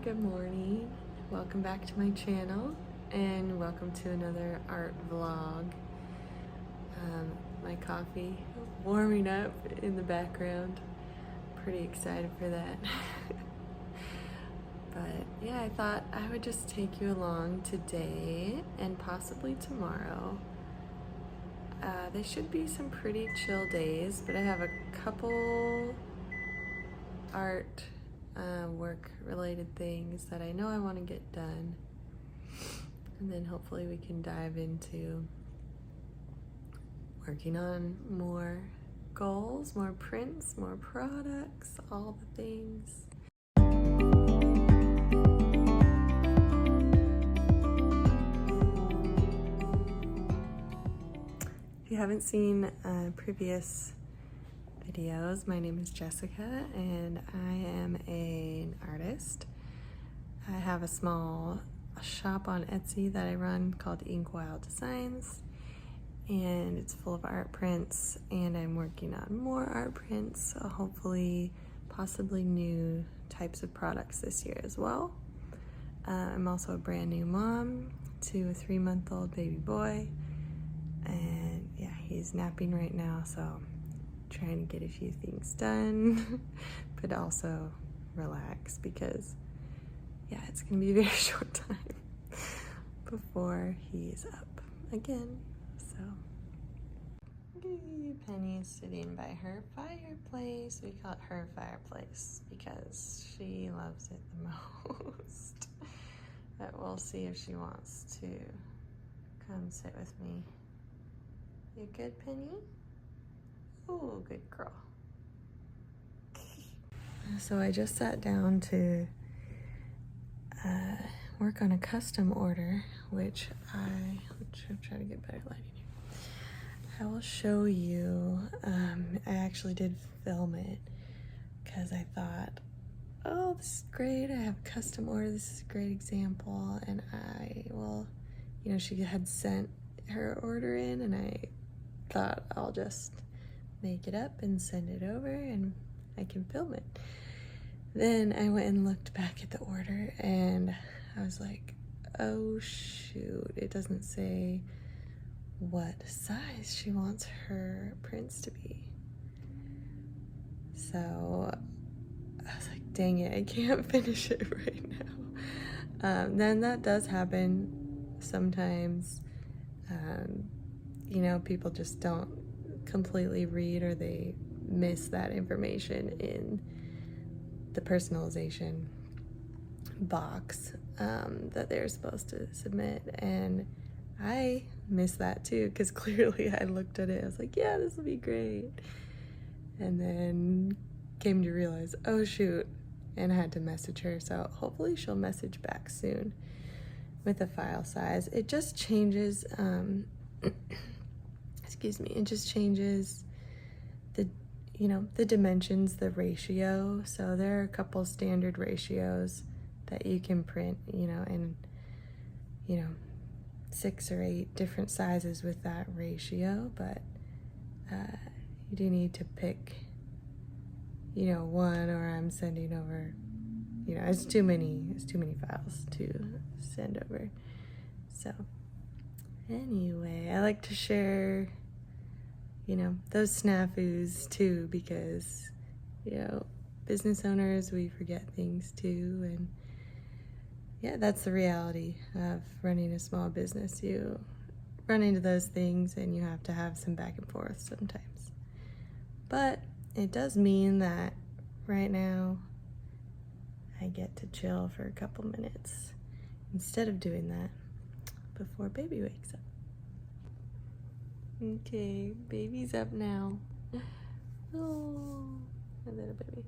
Good morning. Welcome back to my channel and welcome to another art vlog. My coffee warming up in the background. Pretty excited for that. But yeah, I thought I would just take you along today and possibly tomorrow. They should be some pretty chill days, but I have a couple art work related things that I know I want to get done, and then hopefully we can dive into working on more goals, more prints, more products, all the things. If you haven't seen previous videos, my name is Jessica and I am an artist. I have a small shop on Etsy that I run called inkwilddesigns, and it's full of art prints, and I'm working on more art prints, so hopefully possibly new types of products this year as well. I'm also a brand new mom to a 3-month-old baby boy, and yeah, he's napping right now, so trying to get a few things done, but also relax because, yeah, it's gonna be a very short time before he's up again. So, Penny's sitting by her fireplace. We call it her fireplace because she loves it the most. But we'll see if she wants to come sit with me. You good, Penny? Oh, good girl. So I just sat down to work on a custom order, which I'm trying to get better lighting here. I will show you. I actually did film it because I thought, oh, this is great. I have a custom order. This is a great example. And I will, she had sent her order in, and I thought I'll just make it up and send it over and I can film it. Then I went and looked back at the order and I was like, oh shoot, it doesn't say what size she wants her prints to be. So I was like, dang it, I can't finish it right now. Then that does happen sometimes. People just don't completely read, or they miss that information in the personalization box that they're supposed to submit, and I missed that too because clearly I looked at it, I was like, yeah, this will be great, and then came to realize, oh shoot, and I had to message her, so hopefully she'll message back soon with the file size. It just changes excuse me, it just changes the dimensions, the ratio. So there are a couple standard ratios that you can print, in 6 or 8 different sizes with that ratio, but you do need to pick one, or I'm sending over, it's too many files to send over. So anyway, I like to share those snafus too, because business owners, we forget things too, and yeah, that's the reality of running a small business. You run into those things and you have to have some back and forth sometimes, but it does mean that right now I get to chill for a couple minutes instead of doing that before baby wakes up. Okay, baby's up now. Oh, my little baby.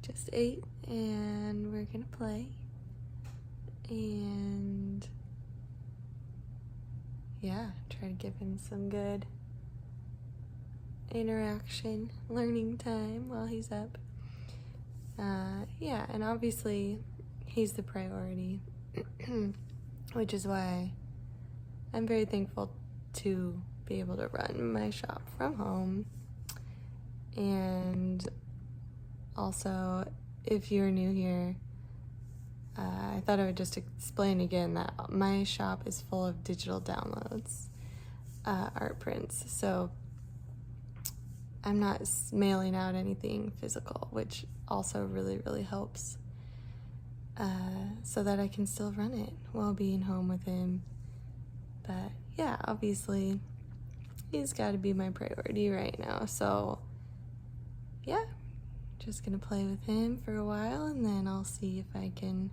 Just ate and we're gonna play. And yeah, try to give him some good interaction, learning time while he's up. Yeah, and obviously he's the priority, which is why I'm very thankful to be able to run my shop from home. And also, if you're new here, I thought I would just explain again that my shop is full of digital downloads, art prints. So I'm not mailing out anything physical, which also really, really helps, so that I can still run it while being home with him. But yeah, obviously, he's got to be my priority right now. So yeah, just gonna play with him for a while, and then I'll see if I can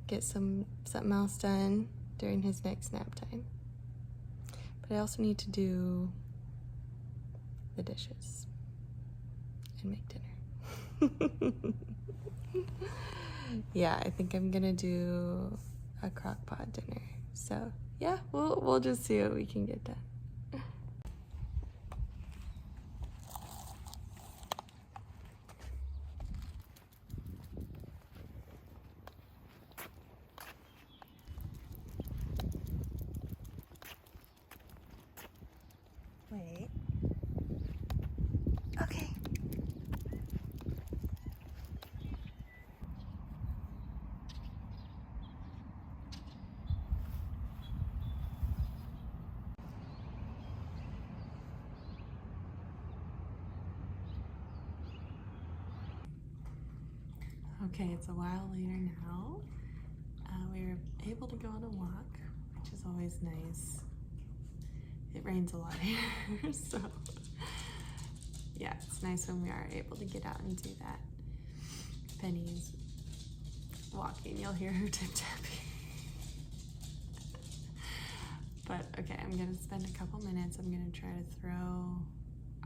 get something else done during his next nap time. But I also need to do the dishes and make dinner. Yeah, I think I'm gonna do a crock pot dinner. So yeah, we'll just see what we can get done. Wait. Okay. Okay, it's a while later now. We were able to go on a walk, which is always nice. It rains a lot here, so yeah, it's nice when we are able to get out and do that. Penny's walking, you'll hear her tip-tapping. But okay, I'm gonna spend a couple minutes. I'm gonna try to throw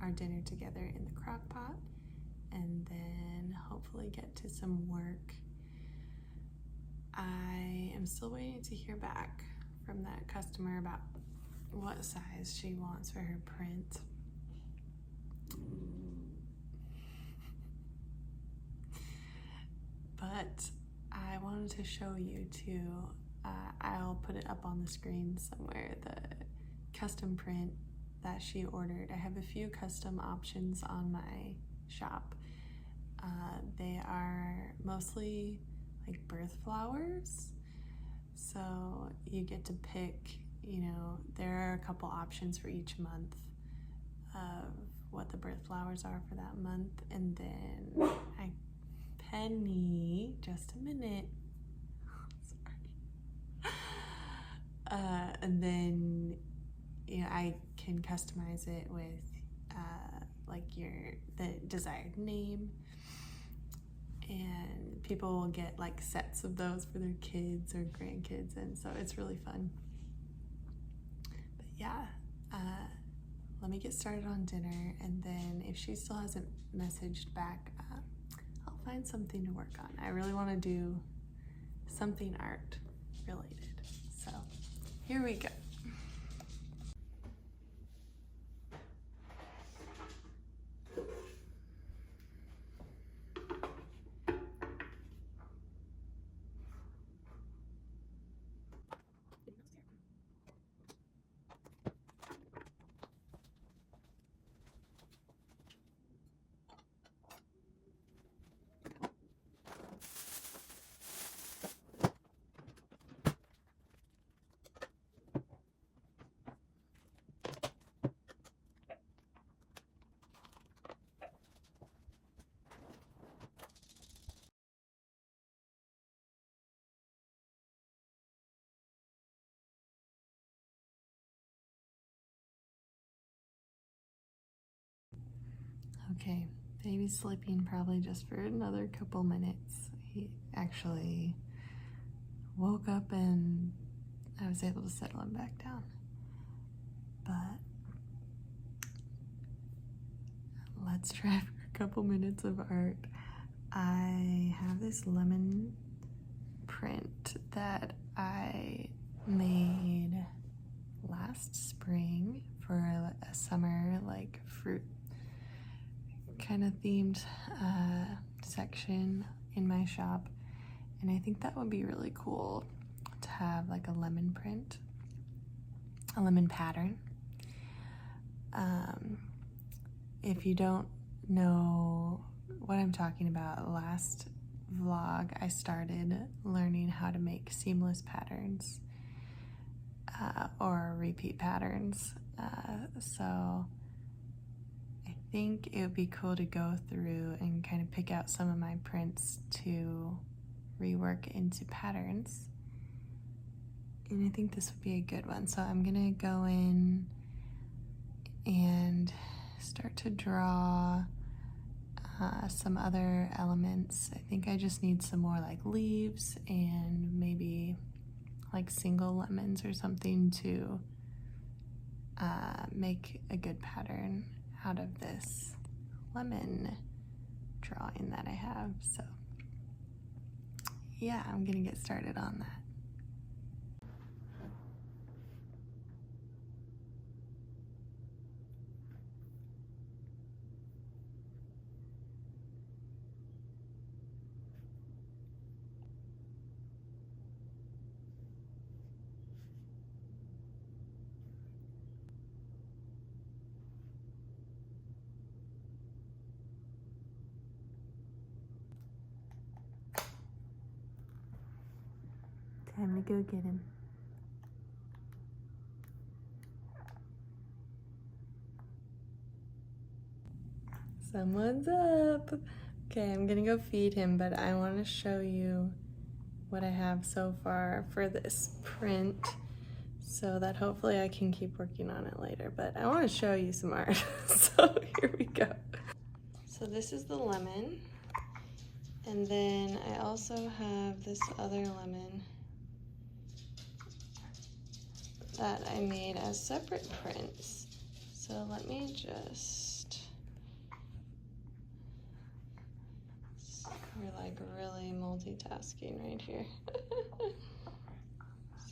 our dinner together in the crock pot and then hopefully get to some work. I am still waiting to hear back from that customer about what size she wants for her print. But I wanted to show you too, I'll put it up on the screen somewhere, the custom print that she ordered. I have a few custom options on my shop. They are mostly like birth flowers, so you get to pick, you know, there are a couple options for each month of what the birth flowers are for that month, and then Penny, just a minute, sorry. And then, you know, I can customize it with like the desired name, and people will get like sets of those for their kids or grandkids, and so it's really fun. But yeah, let me get started on dinner, and then if she still hasn't messaged back, I'll find something to work on. I really want to do something art related, so here we go. Okay, baby's sleeping probably just for another couple minutes. He actually woke up and I was able to settle him back down. But let's try for a couple minutes of art. I have this lemon print that I made last spring for a summer like fruit kind of themed section in my shop, and I think that would be really cool to have like a lemon print, a lemon pattern. If you don't know what I'm talking about, last vlog I started learning how to make seamless patterns or repeat patterns. So I think it would be cool to go through and kind of pick out some of my prints to rework into patterns. And I think this would be a good one. So I'm gonna go in and start to draw some other elements. I think I just need some more like leaves and maybe like single lemons or something to make a good pattern out of this lemon drawing that I have. So yeah, I'm gonna get started on that. Time to go get him. Someone's up. Okay, I'm gonna go feed him, but I want to show you what I have so far for this print so that hopefully I can keep working on it later. But I want to show you some art. So here we go. So this is the lemon, and then I also have this other lemon that I made as separate prints. So let me just, we're like really multitasking right here.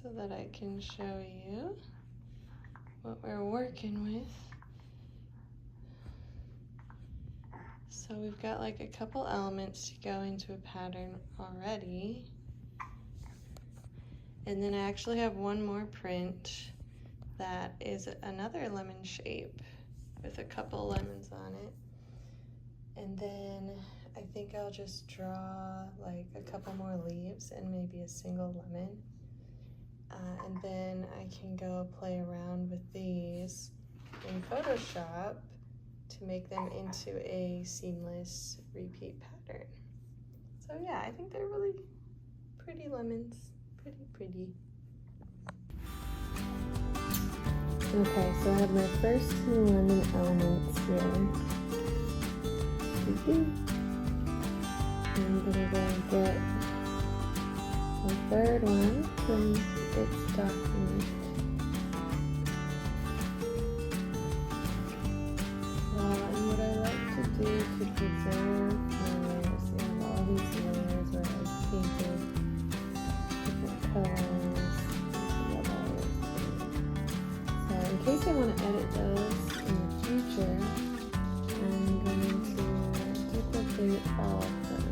So that I can show you what we're working with. So we've got like a couple elements to go into a pattern already. And then I actually have one more print that is another lemon shape with a couple lemons on it. And then I think I'll just draw like a couple more leaves and maybe a single lemon. And then I can go play around with these in Photoshop to make them into a seamless repeat pattern. So yeah, I think they're really pretty lemons. Pretty. Okay, so I have my first two lemon elements here. I'm gonna go and get the third one from its document. And what I like to do to preserve my layers, I have all these layers where I've painted different colors, yellows. So in case I want to edit those in the future, I'm going to duplicate all of them.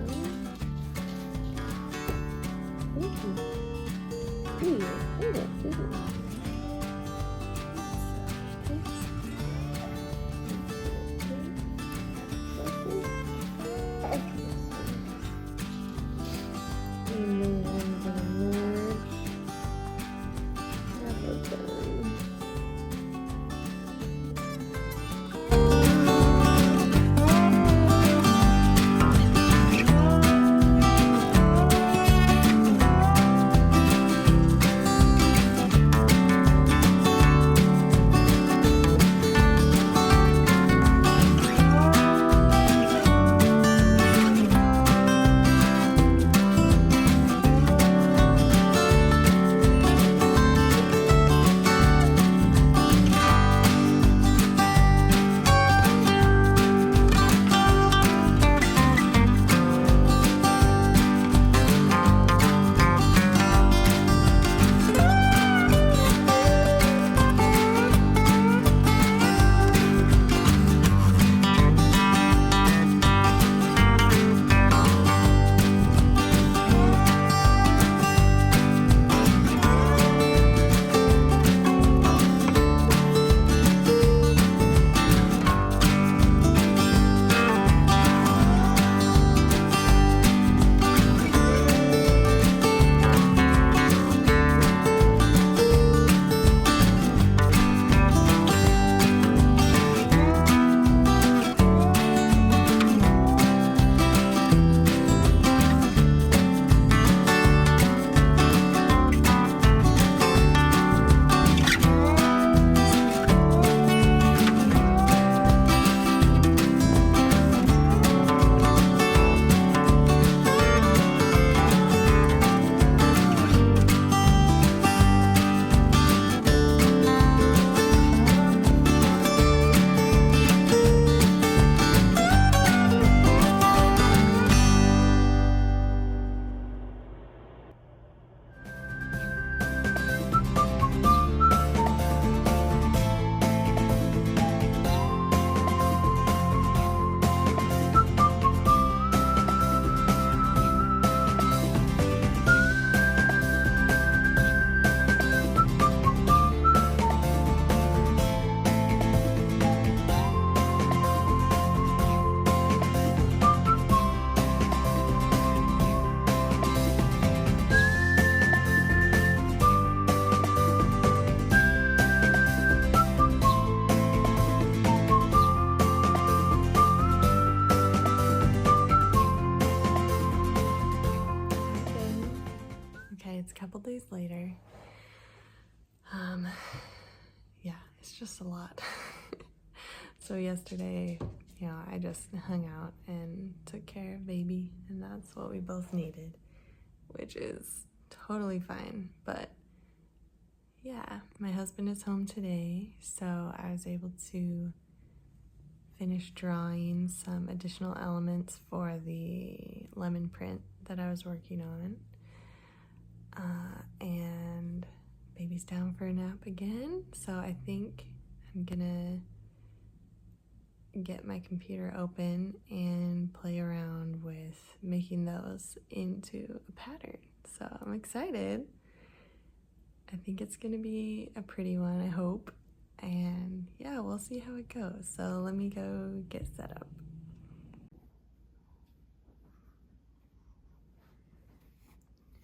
And then I'm going to merge half of them. couple days later. Yeah, it's just a lot. So yesterday, you know, I just hung out and took care of baby, and that's what we both needed, which is totally fine. But yeah, my husband is home today, so I was able to finish drawing some additional elements for the lemon print that I was working on. And baby's down for a nap again, so I think I'm gonna get my computer open and play around with making those into a pattern. So I'm excited. I think it's gonna be a pretty one, I hope. And yeah, we'll see how it goes. So let me go get set up.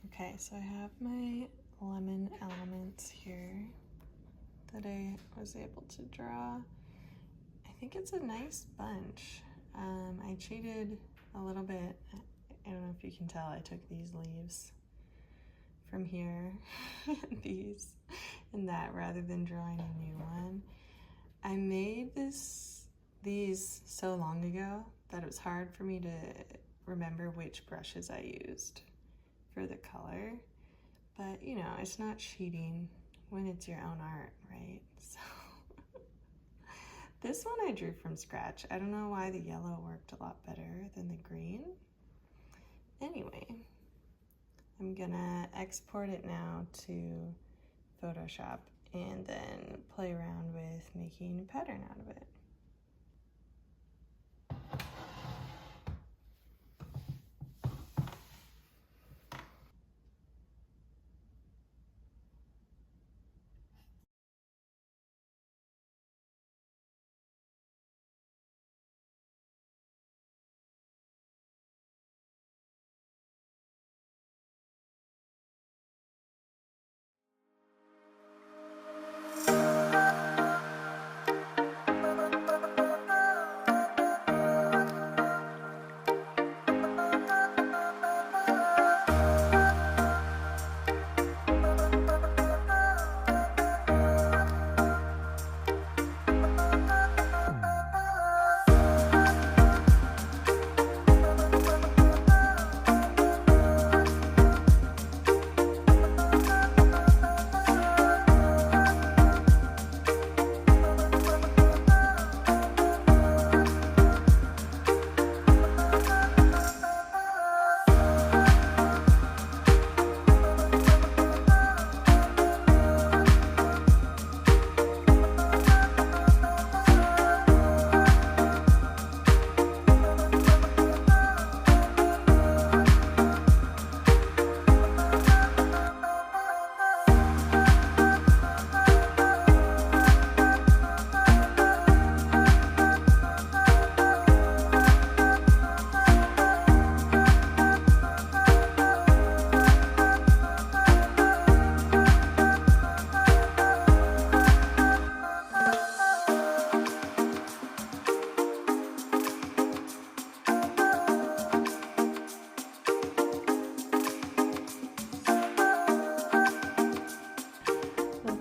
Okay, so I have my lemon elements here that I was able to draw. I think it's a nice bunch. I cheated a little bit. I don't know if you can tell, I took these leaves from here, these and that, rather than drawing a new one. I made these so long ago that it was hard for me to remember which brushes I used for the color. But you know, it's not cheating when it's your own art, right? So this one I drew from scratch. I don't know why the yellow worked a lot better than the green. Anyway, I'm gonna export it now to Photoshop and then play around with making a pattern out of it.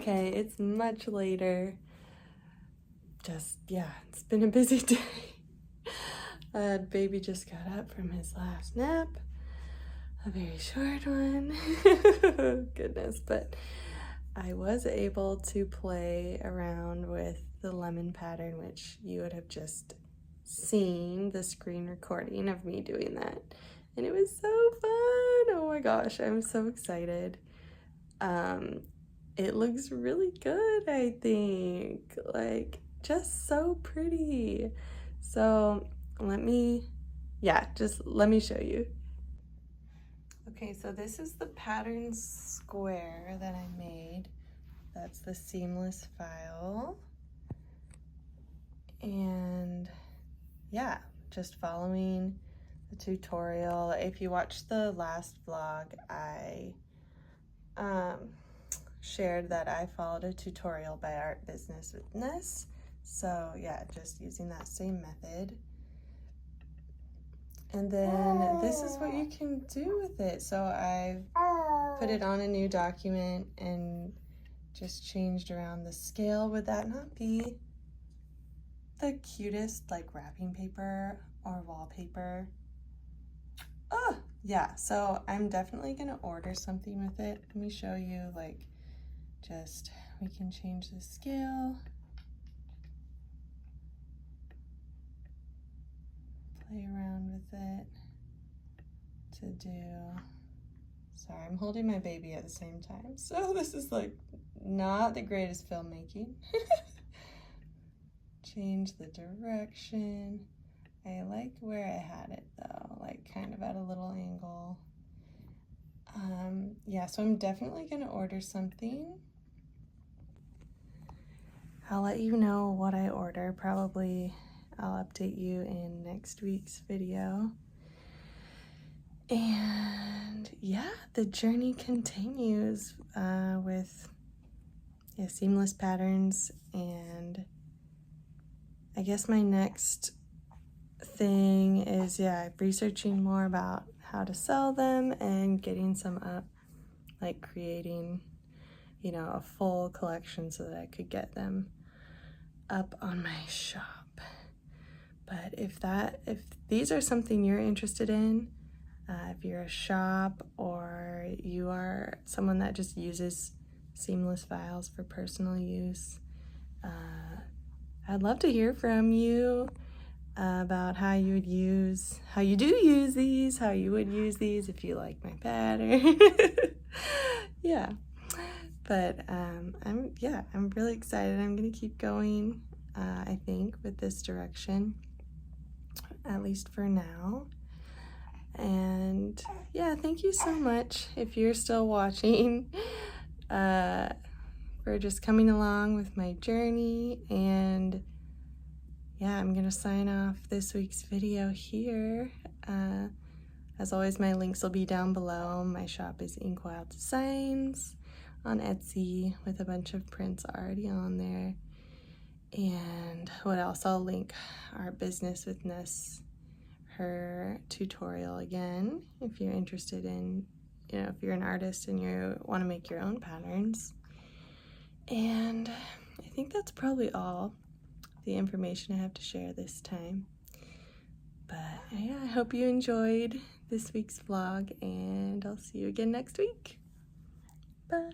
Okay, it's much later. Yeah, it's been a busy day. Baby just got up from his last nap, a very short one. Goodness, but I was able to play around with the lemon pattern, which you would have just seen the screen recording of me doing that. And it was so fun. Oh my gosh, I'm so excited. It looks really good, I think. Like, just so pretty. So let me show you. Okay, so this is the pattern square that I made. That's the seamless file. And yeah, just following the tutorial. If you watched the last vlog, I shared that I followed a tutorial by Art Business with Ness. So yeah, just using that same method. And then this is what you can do with it. So I've put it on a new document and just changed around the scale, would that not be the cutest like wrapping paper or wallpaper? Oh, yeah, so I'm definitely gonna order something with it. Let me show you, like, just, we can change the scale. Play around with it to do, sorry, I'm holding my baby at the same time, so this is like not the greatest filmmaking. Change the direction. I like where I had it though, like kind of at a little angle. Yeah, so I'm definitely gonna order something. I'll let you know what I order. Probably I'll update you in next week's video. And yeah, the journey continues with seamless patterns, and I guess my next thing is researching more about how to sell them and getting some up, like creating, you know, a full collection so that I could get them up on my shop. But if these are something you're interested in, if you're a shop or you are someone that just uses seamless files for personal use, I'd love to hear from you about how you would use, how you do use these, how you would use these if you like my pattern. Yeah, but I'm really excited. I'm gonna keep going, I think, with this direction, at least for now. And yeah, thank you so much if you're still watching, for just coming along with my journey. And yeah, I'm gonna sign off this week's video here. As always, my links will be down below. My shop is inkwilddesigns on Etsy with a bunch of prints already on there. And what else? I'll link our business with Ness, her tutorial again, if you're interested in, you know, if you're an artist and you want to make your own patterns. And I think that's probably all the information I have to share this time. But yeah, I hope you enjoyed this week's vlog, and I'll see you again next week. Bye.